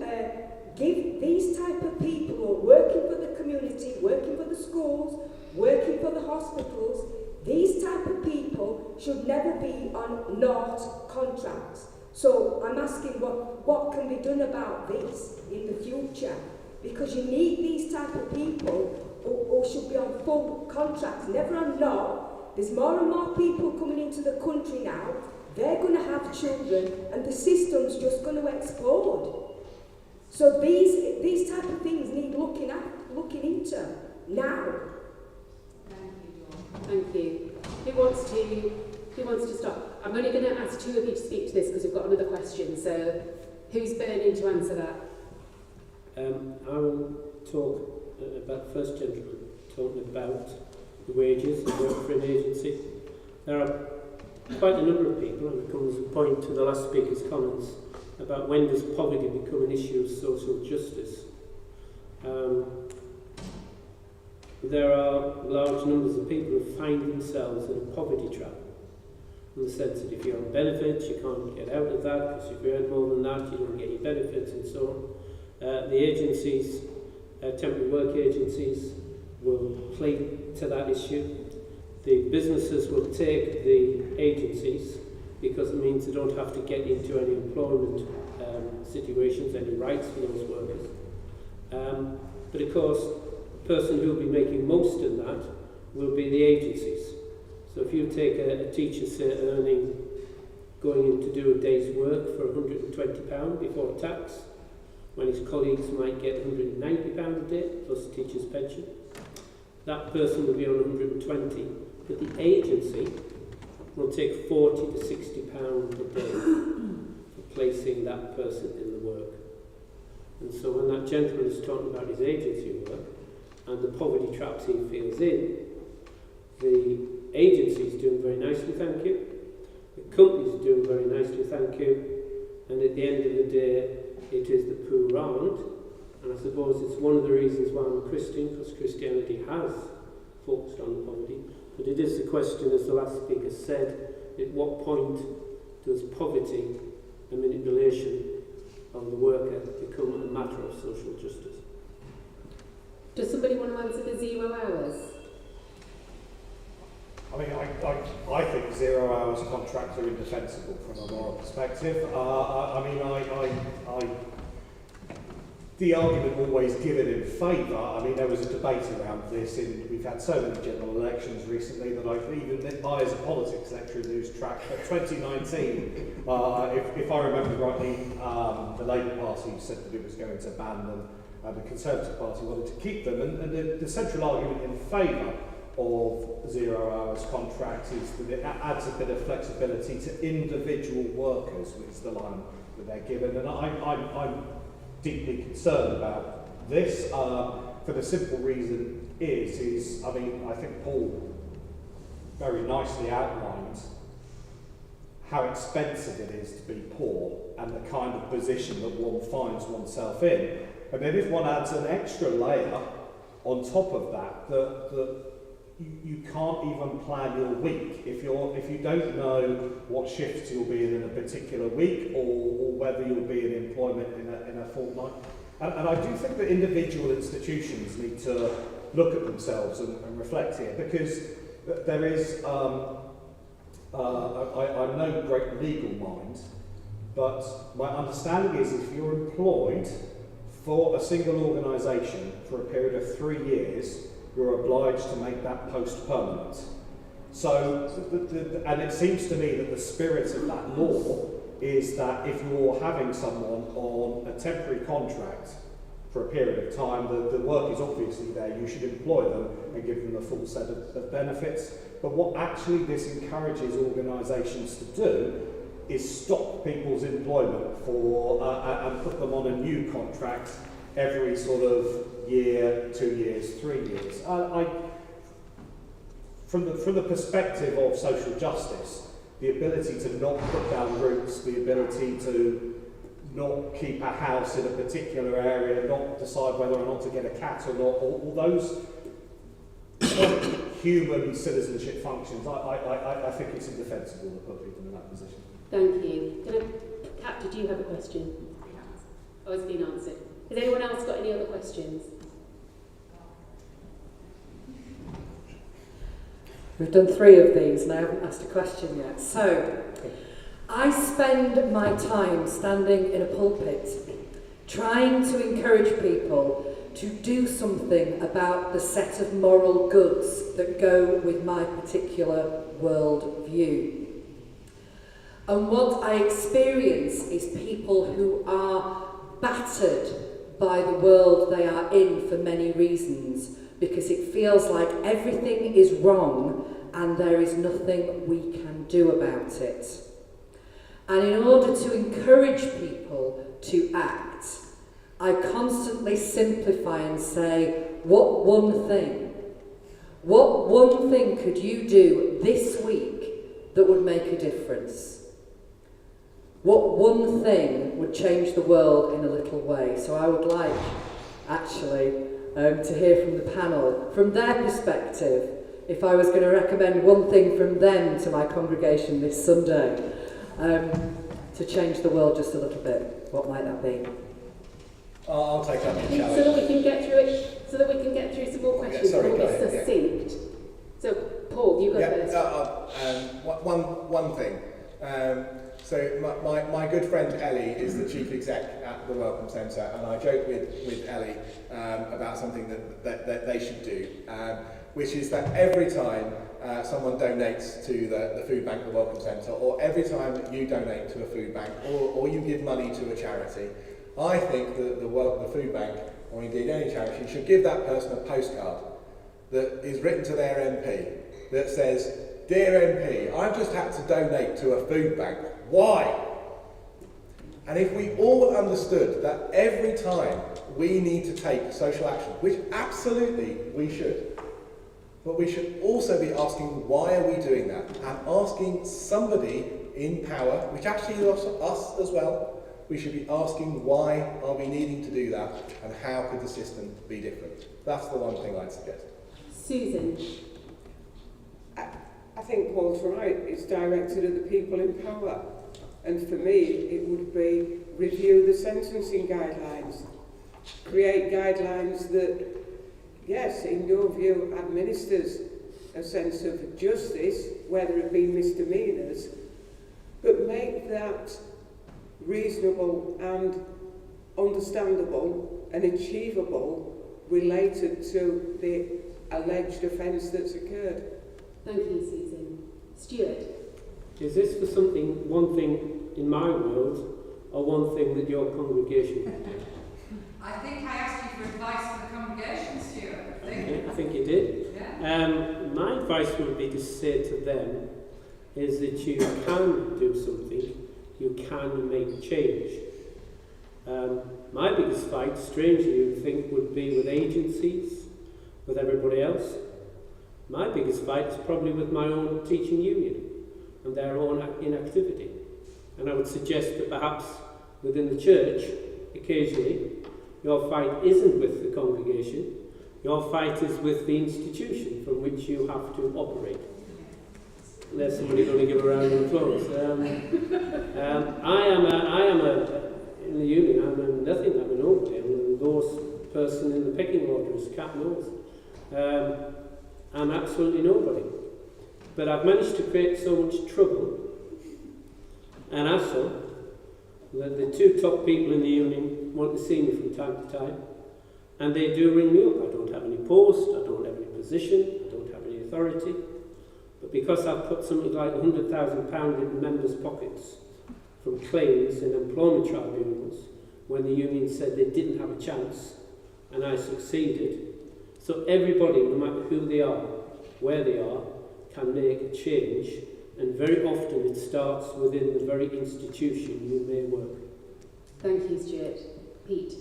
give these type of people who are working for the community, working for the schools, working for the hospitals, these type of people should never be on not contracts. So I'm asking what can be done about this in the future? Because you need these type of people who should be on full contracts, never on not. There's more and more people coming into the country now. They're going to have children and the system's just going to explode. So these type of things need looking into now. Thank you. Who wants to stop? I'm only going to ask two of you to speak to this because we've got another question. So who's burning to answer that? I will talk about first gentleman, talking about the wages and work for an agency. There are quite a number of people, and it comes a point to the last speaker's comments about when does poverty become an issue of social justice. There are large numbers of people who find themselves in a poverty trap, in the sense that if you're on benefits, you can't get out of that, because if you earn more than that, you don't get your benefits, and so on. The agencies, temporary work agencies, will play to that issue. The businesses will take the agencies because it means they don't have to get into any employment situations, any rights for those workers. But of course, the person who will be making most of that will be the agencies. So if you take a teacher, say, going in to do a day's work for £120 before tax, when his colleagues might get £190 a day, plus the teacher's pension, that person will be on 120, but the agency will take £40 to £60 a day for placing that person in the work. And so when that gentleman is talking about his agency work and the poverty traps he feels in, the agency is doing very nicely, thank you. The company is doing very nicely, thank you. And at the end of the day, it is the poor aren't. And I suppose it's one of the reasons why I'm a Christian, because Christianity has focused on poverty. But it is the question, as the last speaker said, at what point does poverty and manipulation of the worker become a matter of social justice? Does somebody want to answer the 0 hours? I mean, I think 0 hours contracts are indefensible from a moral perspective. The argument always given in favour, there was a debate around this, we've had so many general elections recently that I as a politics lecturer lose track. But 2019, if I remember rightly, the Labour Party said that it was going to ban them, the Conservative Party wanted to keep them, and the central argument in favour of 0 hours contracts is that it adds a bit of flexibility to individual workers, which is the line that they're given, and I'm deeply concerned about this for the simple reason I think Paul very nicely outlined how expensive it is to be poor and the kind of position that one finds oneself in. And then if one adds an extra layer on top of that you can't even plan your week if you don't know what shifts you'll be in a particular week or whether you'll be in employment in a fortnight. And I do think that individual institutions need to look at themselves and reflect here, because there is I'm no great legal mind, but my understanding is if you're employed for a single organisation for a period of 3 years, you're obliged to make that post permanent. So, and it seems to me that the spirit of that law is that if you're having someone on a temporary contract for a period of time, the work is obviously there, you should employ them and give them the full set of benefits. But what actually this encourages organisations to do is stop people's employment and put them on a new contract every sort of year, 2 years, 3 years. From the perspective of social justice, the ability to not put down roots, the ability to not keep a house in a particular area, not decide whether or not to get a cat or not, all those human citizenship functions, I think it's indefensible to put people in that position. Thank you. Kat, did you have a question? Oh, it's been answered. Has anyone else got any other questions? We've done 3 of these and I haven't asked a question yet. So, I spend my time standing in a pulpit trying to encourage people to do something about the set of moral goods that go with my particular world view. And what I experience is people who are battered by the world they are in for many reasons, because it feels like everything is wrong and there is nothing we can do about it. And in order to encourage people to act, I constantly simplify and say, what one thing could you do this week that would make a difference? What one thing would change the world in a little way? So I would like, actually, to hear from the panel, from their perspective, if I was going to recommend one thing from them to my congregation this Sunday, to change the world just a little bit, what might that be? I'll take up your challenge. So that we can get through it, so that we can get through some more questions. Sorry, and go be ahead, succinct. So, Paul, you go first. One thing. So my good friend Ellie is the chief exec at the Welcome Centre, and I joke with Ellie about something that they should do, which is that every time someone donates to the food bank, the Welcome Centre, or every time that you donate to a food bank, or you give money to a charity, I think that the food bank, or indeed any charity, should give that person a postcard that is written to their MP that says, "Dear MP, I've just had to donate to a food bank. Why?" And if we all understood that every time we need to take social action, which absolutely we should, but we should also be asking, why are we doing that? And asking somebody in power, which actually is us as well, we should be asking, why are we needing to do that, and how could the system be different? That's the one thing I'd suggest. Susan. I think Paul's right. It's directed at the people in power. And for me, it would be review the sentencing guidelines. Create guidelines that, yes, in your view, administers a sense of justice, whether it be misdemeanours, but make that reasonable and understandable and achievable related to the alleged offence that's occurred. Thank you, Susan. Stuart. Is this for something, one thing in my world, or one thing that your congregation can do? I think I asked you for advice for the congregation, Stuart. I think you did. Yeah. My advice would be to say to them is that you can do something, you can make change. My biggest fight, strangely you would think, would be with agencies, with everybody else. My biggest fight is probably with my own teaching union and their own inactivity. And I would suggest that perhaps within the church, occasionally, your fight isn't with the congregation, your fight is with the institution from which you have to operate. There's somebody going to give a round of applause. In the union, I'm nothing, I'm a nobody. I'm the lowest person in the pecking order, as Kat knows. I'm absolutely nobody. But I've managed to create so much trouble and hassle that the two top people in the union want to see me from time to time, and they do ring me up. I don't have any post, I don't have any position, I don't have any authority, but because I've put something like £100,000 in members' pockets from claims in employment tribunals when the union said they didn't have a chance, and I succeeded. So everybody, no matter who they are, where they are, can make a change, and very often it starts within the very institution you may work. Thank you, Stuart. Pete.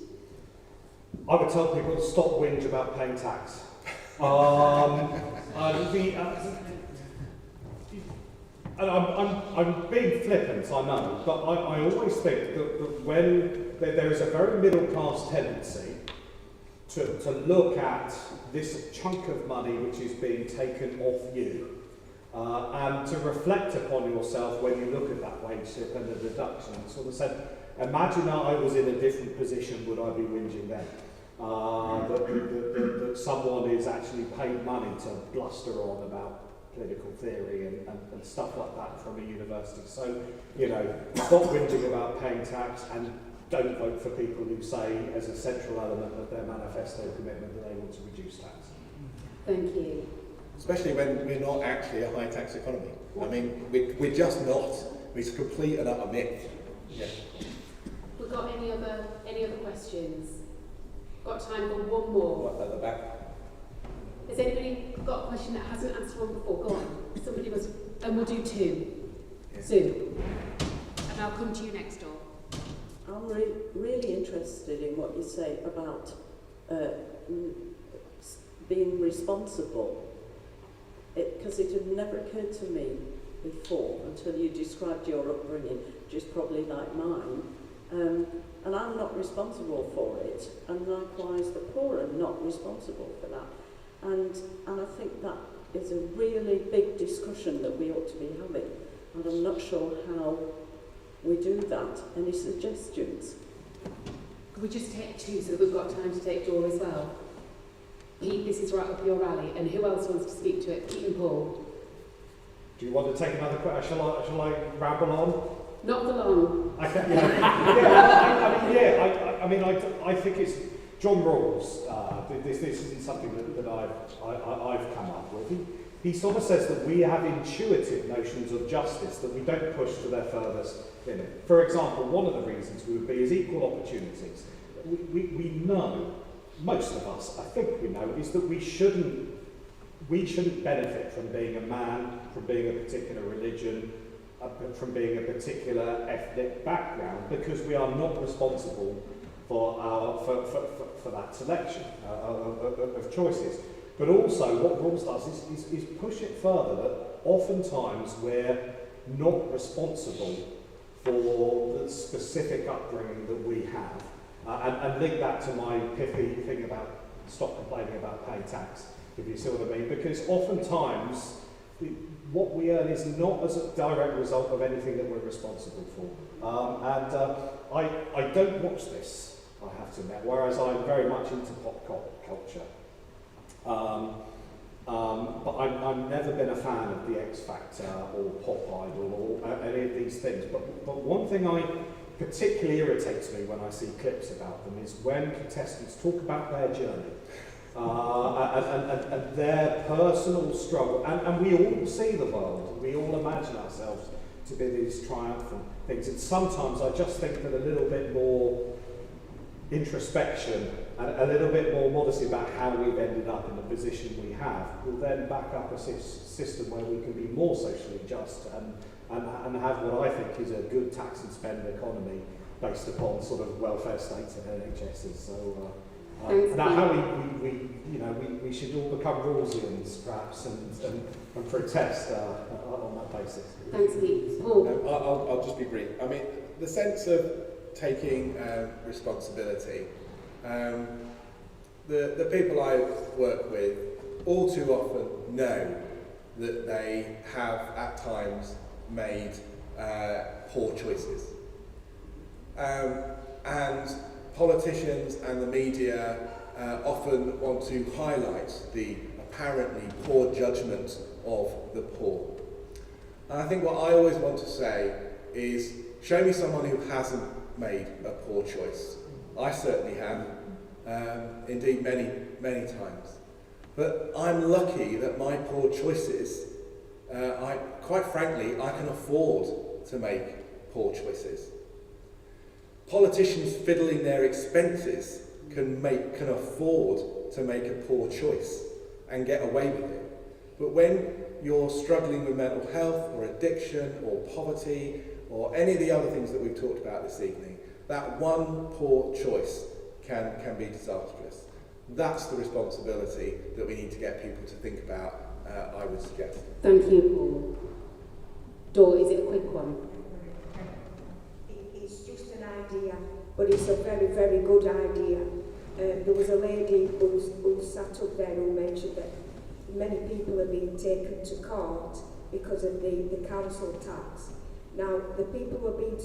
I would tell people to stop whinge about paying tax. And I'm being flippant, I know, but I always think that when there is a very middle class tendency to look at this chunk of money which is being taken off you, and to reflect upon yourself when you look at that wage slip and the deduction, and sort of say, imagine that I was in a different position, would I be whinging then? That someone is actually paid money to bluster on about political theory and stuff like that from a university. So, stop whinging about paying tax and don't vote for people who say, as a central element of their manifesto commitment, that they want to reduce tax. Thank you. Especially when we're not actually a high tax economy. I mean, we're just not. It's a complete and utter myth. Yeah. We've got any other questions? Got time for one more. What, at the back? Has anybody got a question that hasn't answered one before? Go on. Somebody was, and we'll do two soon. And I'll come to you next door. I'm really interested in what you say about being responsible, because it had never occurred to me before until you described your upbringing, which is probably like mine. And I'm not responsible for it, and likewise the poor are not responsible for that. And I think that is a really big discussion that we ought to be having, and I'm not sure how we do that. Any suggestions? Could we just take two so that we've got time to take Dora as well? Pete, this is right up your alley, and who else wants to speak to it? Pete and Paul. Do you want to take another question? Shall I ramble on? Not for long. I think it's John Rawls. This isn't something that I've come up with. He sort of says that we have intuitive notions of justice that we don't push to their furthest limit. For example, one of the reasons would be is equal opportunities. We know, most of us, I think we know, is that we shouldn't benefit from being a man, from being a particular religion, from being a particular ethnic background, because we are not responsible for that selection of choices. But also, what Rawls does is push it further, that oftentimes we're not responsible for the specific upbringing that we have, and link that to my pithy thing about stop complaining about paying tax, if you see what I mean, because oftentimes what we earn is not as a direct result of anything that we're responsible for. I don't watch this, I have to admit, whereas I'm very much into pop culture. But I've never been a fan of the X Factor or Pop Idol or any of these things. But one thing particularly irritates me when I see clips about them is when contestants talk about their journey. And their personal struggle, and we all see the world, we all imagine ourselves to be these triumphant things, and sometimes I just think that a little bit more introspection and a little bit more modesty about how we've ended up in the position we have will then back up a system where we can be more socially just and have what I think is a good tax and spend economy based upon sort of welfare states and NHSs. So now how we should all become Rawlsians perhaps and protest on that basis. Thanks, Pete. Paul. I'll just be brief. I mean, the sense of taking responsibility. The people I work with all too often know that they have at times made poor choices. And politicians and the media often want to highlight the apparently poor judgment of the poor. And I think what I always want to say is, show me someone who hasn't made a poor choice. I certainly have, indeed many, many times. But I'm lucky that my poor choices, quite frankly, I can afford to make poor choices. Politicians fiddling their expenses can afford to make a poor choice and get away with it. But when you're struggling with mental health or addiction or poverty or any of the other things that we've talked about this evening, that one poor choice can be disastrous. That's the responsibility that we need to get people to think about, I would suggest. Thank you, Paul. Dor, is it a quick one? It's just an idea, but it's a very, very good idea. There was a lady who sat up there who mentioned that many people are being taken to court because of the council tax. Now, the people who are being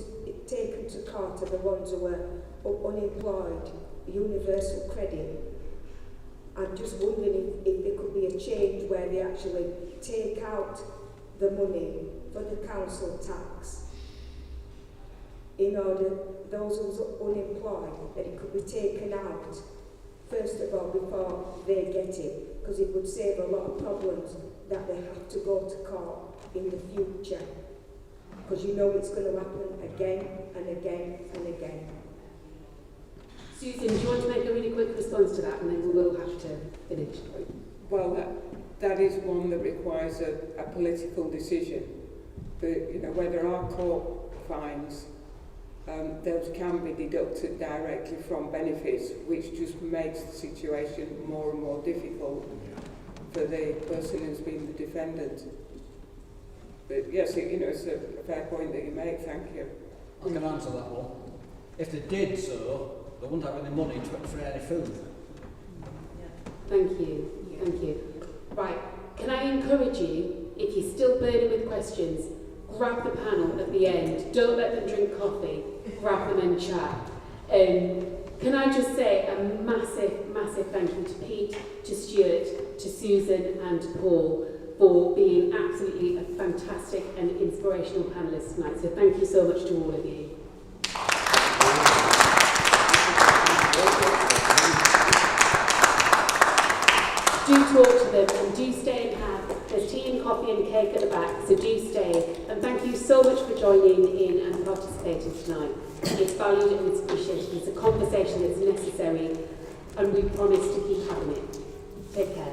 taken to court are the ones who are unemployed, universal credit. I'm just wondering if there could be a change where they actually take out the money for the council tax in order those who's unemployed, that it could be taken out first of all before they get it, because it would save a lot of problems that they have to go to court in the future, because you know it's going to happen again and again and again. Susan, do you want to make a really quick response to that, and then we will have to finish? Well, that is one that requires a political decision. But, you know, where there are court fines, those can be deducted directly from benefits, which just makes the situation more and more difficult for the person who's been the defendant. But yes, it's a fair point that you make, thank you. I can answer that one. If they did so, they wouldn't have any money for any food. Thank you, thank you. Right, can I encourage you, if you're still burning with questions, grab the panel at the end. Don't let them drink coffee. Grab them and chat. Can I just say a massive, massive thank you to Pete, to Stuart, to Susan and Paul for being absolutely a fantastic and inspirational panellists tonight. So thank you so much to all of you. Do talk to them and do stay and have. There's tea and coffee and cake at the back, so do stay. And thank you so much for joining in and participating tonight. It's valued and it's appreciated. It's a conversation that's necessary, and we promise to keep having it. Take care.